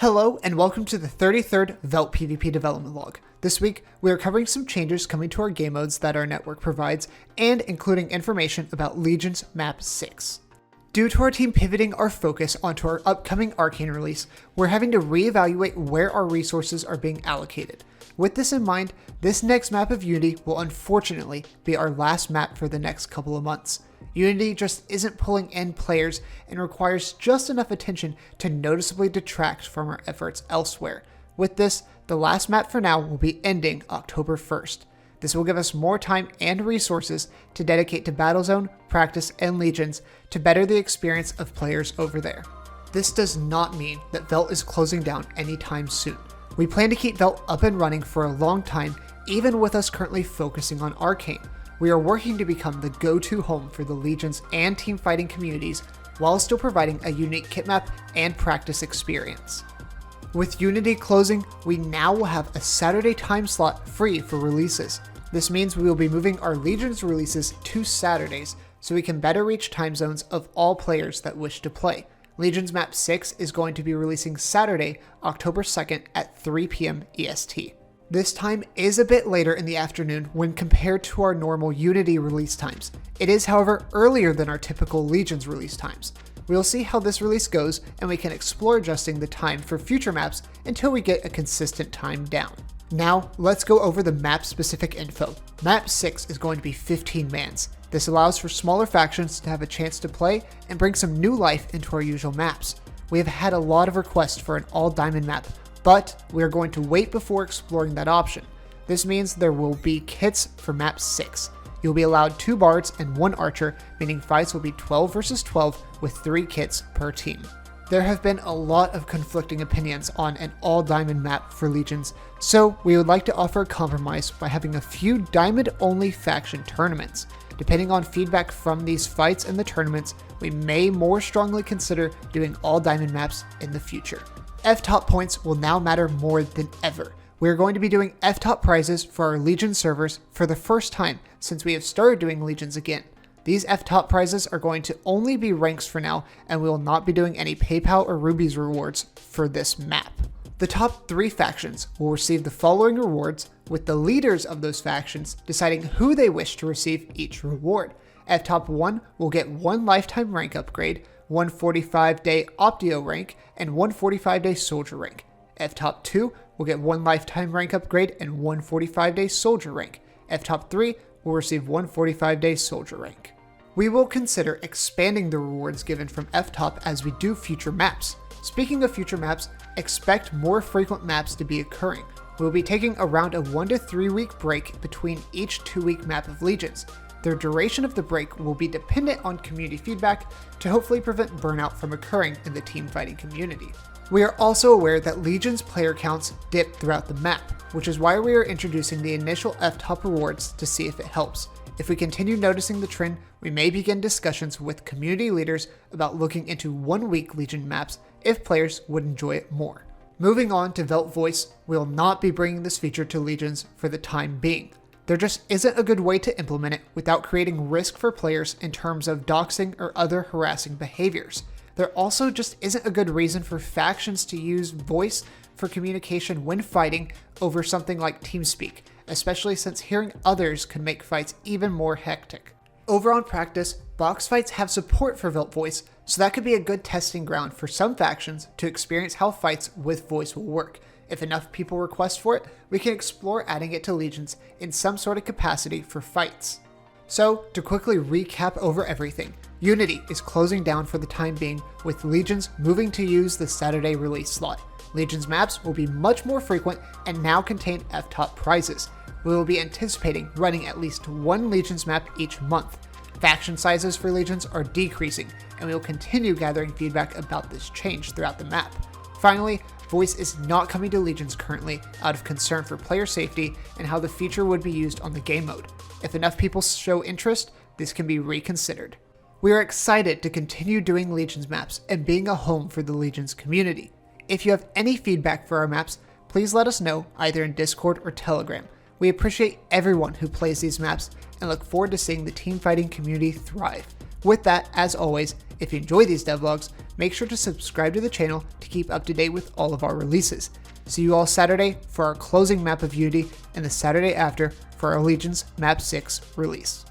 Hello and welcome to the 33rd VeltPvP development log. This week, we are covering some changes coming to our game modes that our network provides, and including information about Legion's Map 6. Due to our team pivoting our focus onto our upcoming Arcane release, we're having to reevaluate where our resources are being allocated. With this in mind, this next map of Unity will unfortunately be our last map for the next couple of months. Unity just isn't pulling in players and requires just enough attention to noticeably detract from our efforts elsewhere. With this, the last map for now will be ending October 1st. This will give us more time and resources to dedicate to Battlezone, practice, and Legions to better the experience of players over there. This does not mean that Velt is closing down anytime soon. We plan to keep Velt up and running for a long time, even with us currently focusing on Arcane. We are working to become the go-to home for the Legions and team fighting communities while still providing a unique kit map and practice experience. With Unity closing, we now will have a Saturday time slot free for releases. This means we will be moving our Legions releases to Saturdays so we can better reach time zones of all players that wish to play. Legion's Map 6 is going to be releasing Saturday, October 2nd at 3 p.m. EST. This time is a bit later in the afternoon when compared to our normal Unity release times. It is, however, earlier than our typical Legion's release times. We'll see how this release goes, and we can explore adjusting the time for future maps until we get a consistent time down. Now, let's go over the map-specific info. Map 6 is going to be 15 mans. This allows for smaller factions to have a chance to play and bring some new life into our usual maps. We have had a lot of requests for an all-diamond map, but we are going to wait before exploring that option. This means there will be kits for Map 6. You'll be allowed 2 bards and 1 archer, meaning fights will be 12 versus 12 with 3 kits per team. There have been a lot of conflicting opinions on an all-diamond map for Legions, so we would like to offer a compromise by having a few diamond-only faction tournaments. Depending on feedback from these fights and the tournaments, we may more strongly consider doing all-diamond maps in the future. F-top points will now matter more than ever. We are going to be doing F-top prizes for our Legion servers for the first time since we have started doing Legions again. These F-top prizes are going to only be ranks for now, and we will not be doing any PayPal or Rubies rewards for this map. The top 3 factions will receive the following rewards, with the leaders of those factions deciding who they wish to receive each reward. F-top 1 will get 1 lifetime rank upgrade, 1 45-day Optio rank, and 1 45-day Soldier rank. F-top 2 will get 1 lifetime rank upgrade and 1 45-day Soldier rank. F-top 3 will receive 1 45-day Soldier rank. We will consider expanding the rewards given from F-top as we do future maps. Speaking of future maps, expect more frequent maps to be occurring. We will be taking around a 1 to 3 week break between each 2-week map of Legions. The duration of the break will be dependent on community feedback to hopefully prevent burnout from occurring in the team fighting community. We are also aware that Legion's player counts dip throughout the map, which is why we are introducing the initial F-top rewards to see if it helps. If we continue noticing the trend, we may begin discussions with community leaders about looking into 1-week Legion maps if players would enjoy it more. Moving on to Velt Voice, we will not be bringing this feature to Legions for the time being. There just isn't a good way to implement it without creating risk for players in terms of doxing or other harassing behaviors. There also just isn't a good reason for factions to use voice for communication when fighting over something like TeamSpeak, especially since hearing others could make fights even more hectic. Over on practice, box fights have support for Velt Voice, so that could be a good testing ground for some factions to experience how fights with voice will work. If enough people request for it, we can explore adding it to Legions in some sort of capacity for fights. So, to quickly recap over everything, Unity is closing down for the time being, with Legions moving to use the Saturday release slot. Legions maps will be much more frequent and now contain F-top prizes. We will be anticipating running at least 1 Legions map each month. Faction sizes for Legions are decreasing, and we will continue gathering feedback about this change throughout the map. Finally, Voice is not coming to Legions currently out of concern for player safety and how the feature would be used on the game mode. If enough people show interest, this can be reconsidered. We are excited to continue doing Legions maps and being a home for the Legions community. If you have any feedback for our maps, please let us know either in Discord or Telegram. We appreciate everyone who plays these maps and look forward to seeing the team fighting community thrive. With that, as always, if you enjoy these devlogs, make sure to subscribe to the channel to keep up to date with all of our releases. See you all Saturday for our closing map of Unity and the Saturday after for our Legion's Map 6 release.